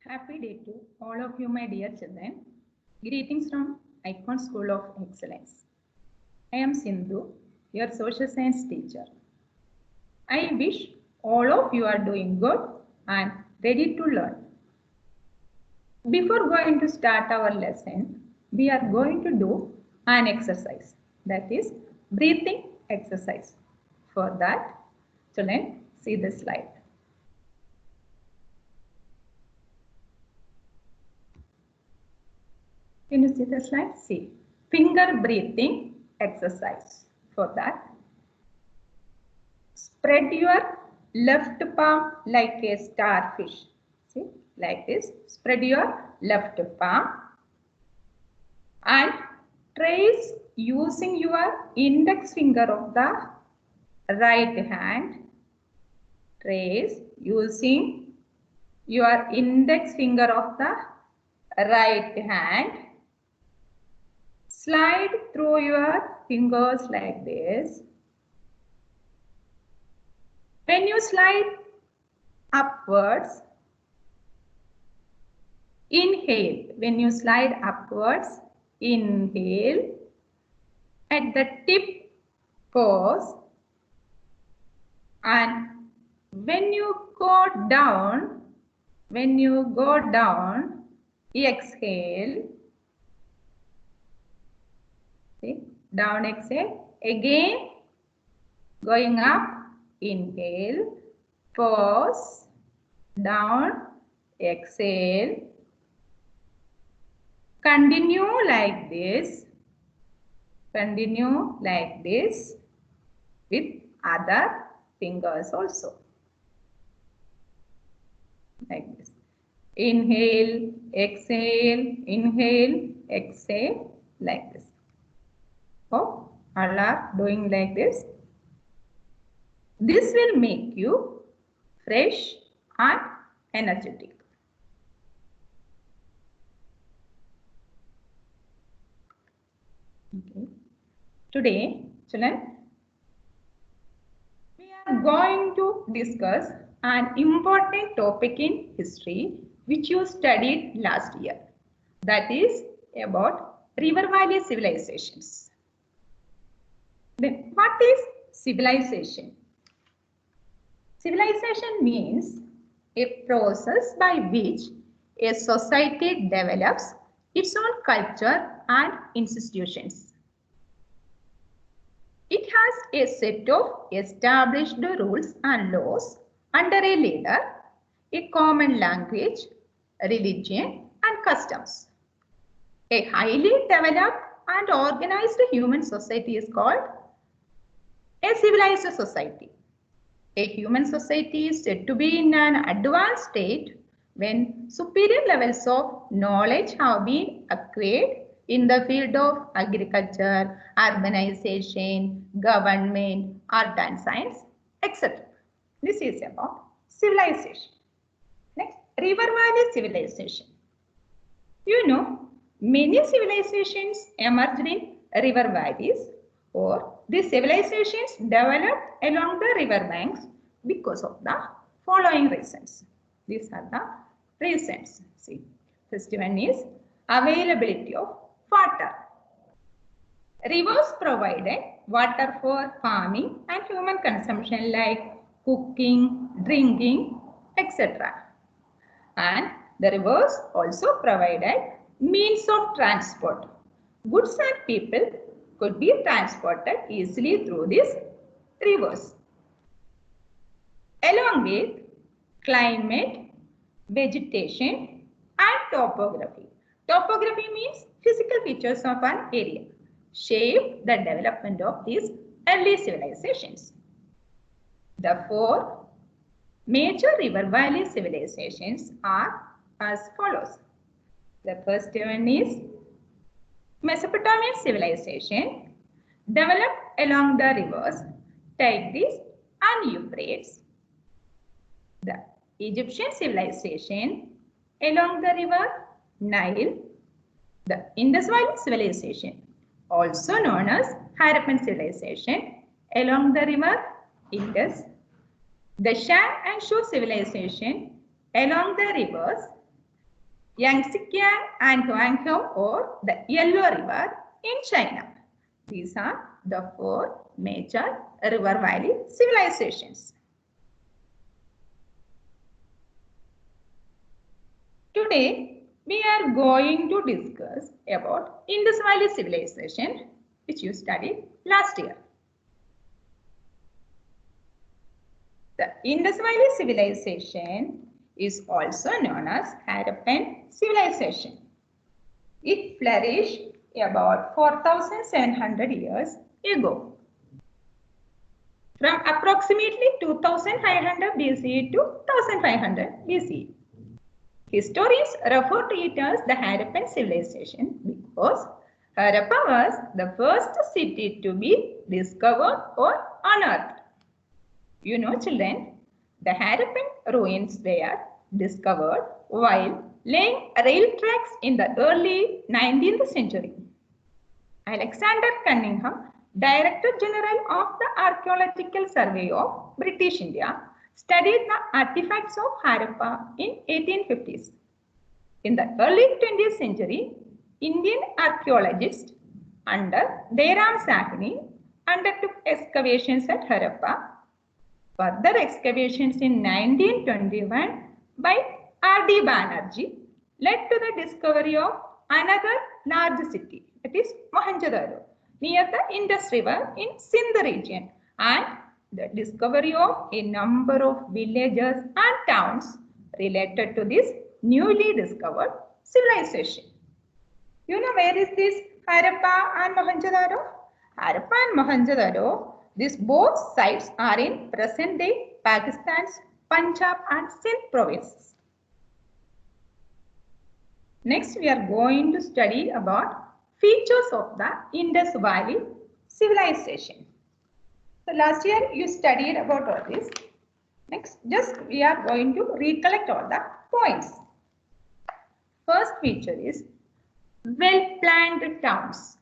Happy day to all of you, my dear children. Greetings from Icon School of Excellence. I am Sindhu, your social science teacher. I wish all of you are doing good and ready to learn. Before going to start our lesson, we are going to do an exercise, that is breathing exercise. For that, children, see the slide. Can you see the slide? See, finger breathing exercise. For that, spread your left palm like a starfish. See, like this. Spread your left palm and trace using your index finger of the right hand. Trace using your index finger of the right hand. Slide through your fingers like this. When you slide upwards, inhale. When you slide upwards, inhale. At the tip, pause. And when you go down, exhale. See, down, exhale. Again, going up, inhale, pause, down, exhale. Continue like this. Continue like this with other fingers also. Like this. Inhale, exhale, inhale, exhale, like this. Oh, all are doing like this. This will make you fresh and energetic. Okay. Today, children, we are going to discuss an important topic in history which you studied last year. That is about river valley civilizations. Then what is civilization? Civilization means a process by which a society develops its own culture and institutions. It has a set of established rules and laws under a leader, a common language, religion, and customs. A highly developed and organized human society is called a civilized society. A human society is said to be in an advanced state when superior levels of knowledge have been acquired in the field of agriculture, urbanization, government, art and science, etc. This is about civilization. Next, river valley civilization. You know, many civilizations emerged in river valleys, or these civilizations developed along the river banks because of the following reasons. These are the reasons. See, first one is availability of water. Rivers provided water for farming and human consumption like cooking, drinking, etc. And the rivers also provided means of transport. Goods and people could be transported easily through these rivers. Along with climate, vegetation and topography. Topography means physical features of an area, shaped the development of these early civilizations. The four major river valley civilizations are as follows. The first one is Mesopotamian civilization, developed along the rivers Tigris and Euphrates. The Egyptian civilization along the river Nile. The Indus Valley civilization, also known as Harappan civilization, along the river Indus. The Shang and Shu civilization along the rivers Yangtze and Huanghe or the Yellow River in China. These are the 4 major river valley civilizations. Today, we are going to discuss about Indus Valley civilization, which you studied last year. The Indus Valley civilization is also known as Harappan civilization. It flourished about 4,700 years ago. From approximately 2500 BCE to 1500 BCE. Historians refer to it as the Harappan civilization because Harappa was the first city to be discovered or unearthed. You know, children, the Harappan ruins were discovered while laying rail tracks in the early 19th century. Alexander Cunningham, Director General of the Archaeological Survey of British India, studied the artifacts of Harappa in 1850s. In the early 20th century, Indian archaeologists under Dayram Sahni undertook excavations at Harappa. Further excavations in 1921 by R.D. Banerjee led to the discovery of another large city, that is Mohenjo-daro, near the Indus River in Sindh region, and the discovery of a number of villages and towns related to this newly discovered civilization. You know where is this Harappa and Mohenjo-daro? Harappa and Mohenjo-daro, these both sites are in present-day Pakistan's Punjab and Sindh provinces. Next, we are going to study about features of the Indus Valley civilization. So last year you studied about all this. Next, just we are going to recollect all the points. First feature is well-planned towns.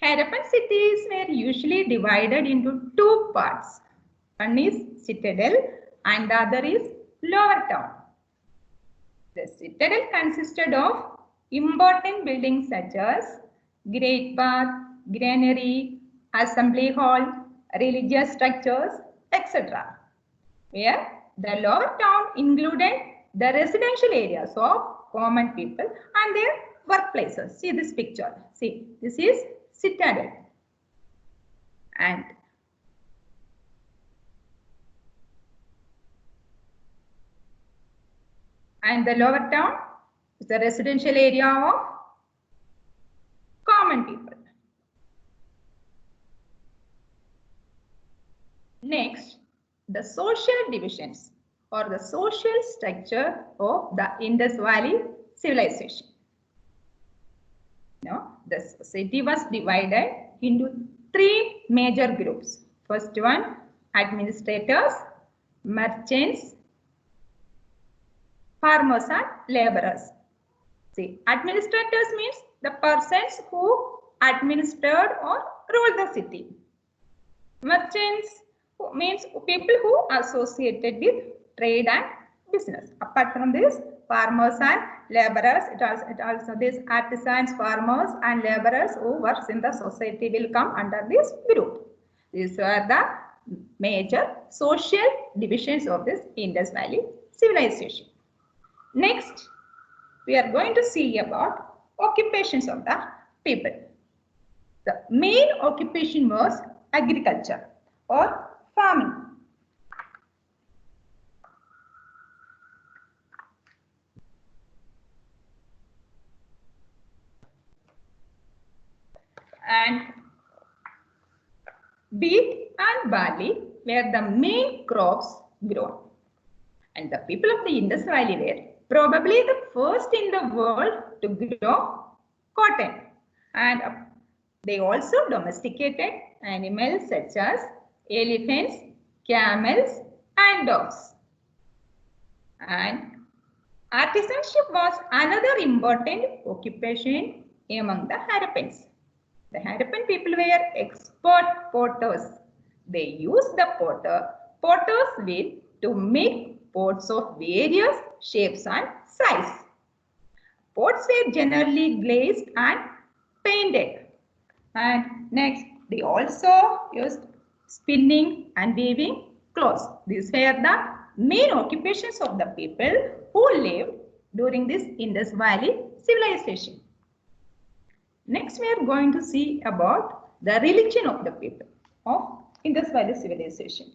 Harappan cities were usually divided into 2 parts. One is citadel and the other is lower town. The citadel consisted of important buildings such as Great Bath, Granary, Assembly Hall, religious structures, etc. Where the lower town included the residential areas of common people and their workplaces. See this picture. See, this is citadel. And the lower town is the residential area of common people. Next, the social divisions or the social structure of the Indus Valley civilization. Now, the city was divided into 3 major groups. First one, administrators, merchants, farmers and laborers. See, administrators means the persons who administered or ruled the city. Merchants means people who associated with trade and business. Apart from this, farmers and laborers, it also these artisans, farmers and laborers who works in the society will come under this group. These are the major social divisions of this Indus Valley civilization. Next, we are going to see about occupations of the people. The main occupation was agriculture or farming. And wheat and barley were the main crops grown. And the people of the Indus Valley were probably the first in the world to grow cotton. And they also domesticated animals such as elephants, camels, and dogs. And artisanship was another important occupation among the Harappans. The Harappan people were expert potters. They used the potter's wheel to make pots of various shapes and size. Pots were generally glazed and painted. And next, they also used spinning and weaving clothes. These were the main occupations of the people who lived during this Indus Valley civilization. Next, we are going to see about the religion of the people of Indus Valley civilization.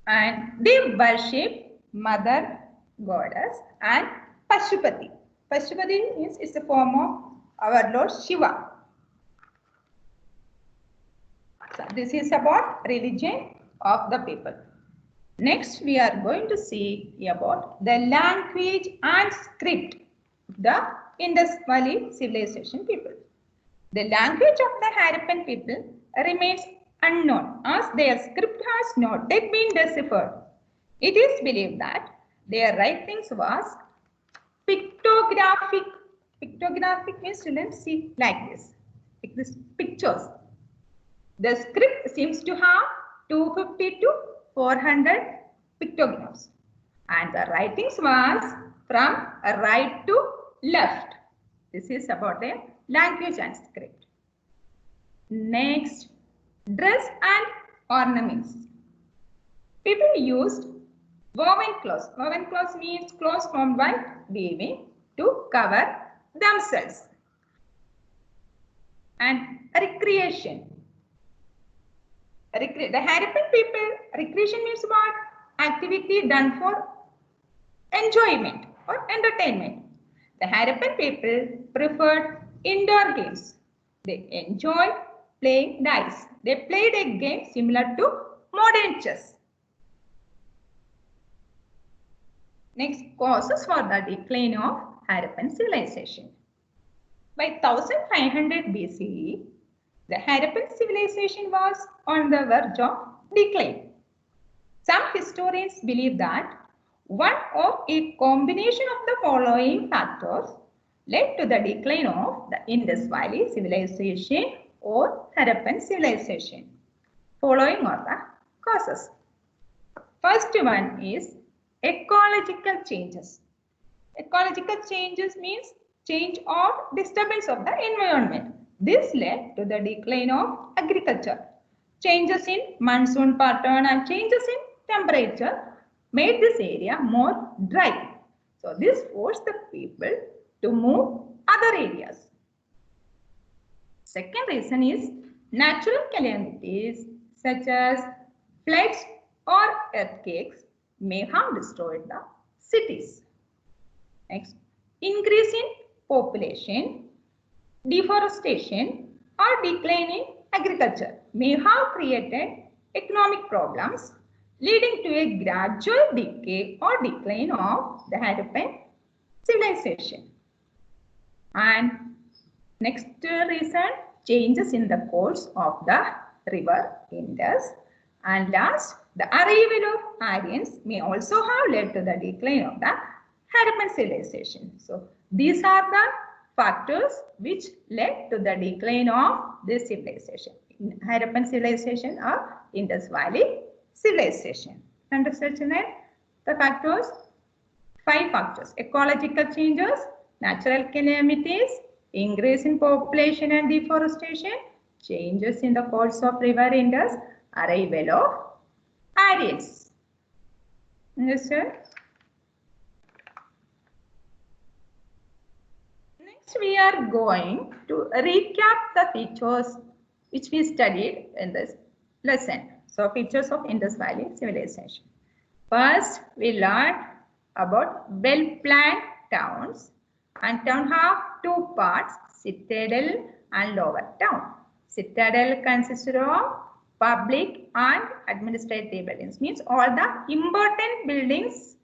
And they worship Mother Goddess and Pashupati. Pashupati is the form of our Lord Shiva. So this is about religion of the people. Next, we are going to see about the language and script of the Indus Valley civilization people. The language of the Harappan people remains unknown as their script has not yet been deciphered. It is believed that their writings was pictographic. Pictographic means children see like this pictures. The script seems to have 250 to 400 pictograms, and the writings was from right to left. This is about the language and script. Next, dress and ornaments. People used woven clothes. Woven clothes means clothes formed by weaving to cover themselves. And recreation. The Harappan people, recreation means what? Activity done for enjoyment or entertainment. The Harappan people preferred indoor games. They enjoyed playing dice. They played a game similar to modern chess. Next, causes for the decline of Harappan civilization. By 1500 BCE, the Harappan civilization was on the verge of decline. Some historians believe that one or a combination of the following factors led to the decline of the Indus Valley civilization or Harappan civilization. Following are the causes. First one is ecological changes. Ecological changes means change or disturbance of the environment. This led to the decline of agriculture. Changes in monsoon pattern and changes in temperature made this area more dry. So this forced the people to move other areas. Second reason is natural calamities such as floods or earthquakes may have destroyed the cities. Next, increase in population, deforestation or decline in agriculture may have created economic problems leading to a gradual decay or decline of the Harappan civilization. And next reason, changes in the course of the river Indus. And last, the arrival of Aryans may also have led to the decline of the Harappan civilization. So these are the factors which led to the decline of this civilization. Harappan civilization or Indus Valley civilization. Understand the factors? 5 factors: ecological changes, natural calamities, increase in population and deforestation, changes in the course of river Indus, arrival of Aryans. Understood? Next, we are going to recap the features which we studied in this lesson. So, features of Indus Valley civilization. First, we learned about well-planned towns, and town have 2 parts, citadel and lower town. Citadel consisted of public and administrative buildings, means all the important buildings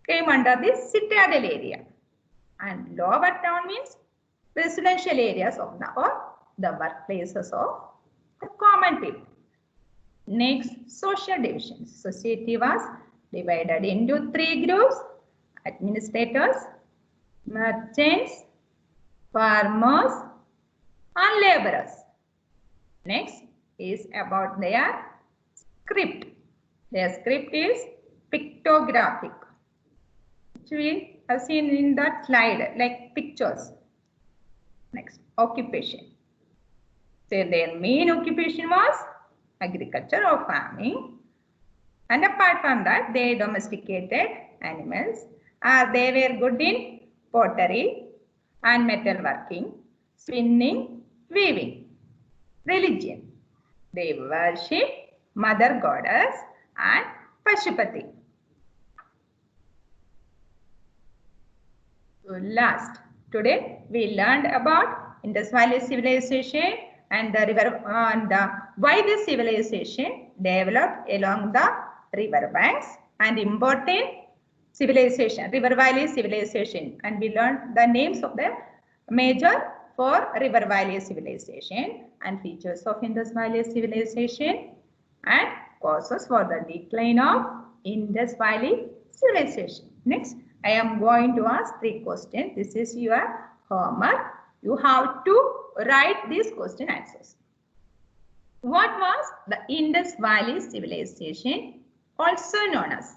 came under the citadel area. And lower town means residential areas of the or the workplaces of the common people. Next, social divisions. Society was divided into 3 groups: administrators, merchants, farmers, and laborers. Next is about their script. Their script is pictographic, which we have seen in that slide, like pictures. Next, occupation. So their main occupation was agriculture or farming. And apart from that, they domesticated animals. They were good in pottery and metalworking, spinning, weaving. Religion. They worship Mother Goddess and Pashupati. So last, today we learned about Indus Valley civilization and the river and why this civilization developed along the river banks and important civilization, River Valley civilization, and we learned the names of the major for River Valley civilization and features of Indus Valley civilization and causes for the decline of Indus Valley civilization. Next, I am going to ask 3 questions. This is your homework. You have to write these question answers. What was the Indus Valley civilization also known as?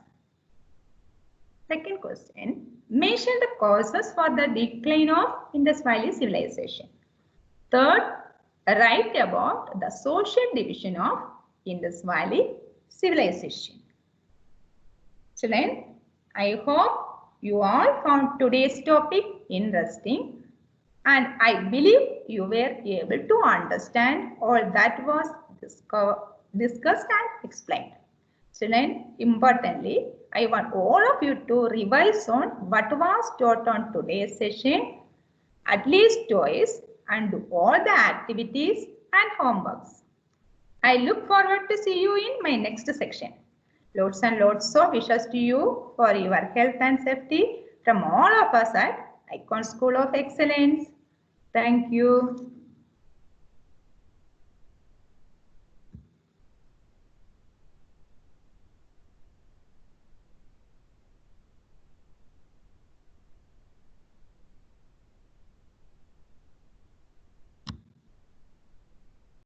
Second question, mention the causes for the decline of Indus Valley civilization. Third, write about the social division of Indus Valley civilization. Children, I hope you all found today's topic interesting, and I believe you were able to understand all that was discussed and explained. Children, importantly, I want all of you to revise on what was taught on today's session at least twice and do all the activities and homeworks. I look forward to see you in my next section. Lots and lots of wishes to you for your health and safety from all of us at Icon School of Excellence. Thank you.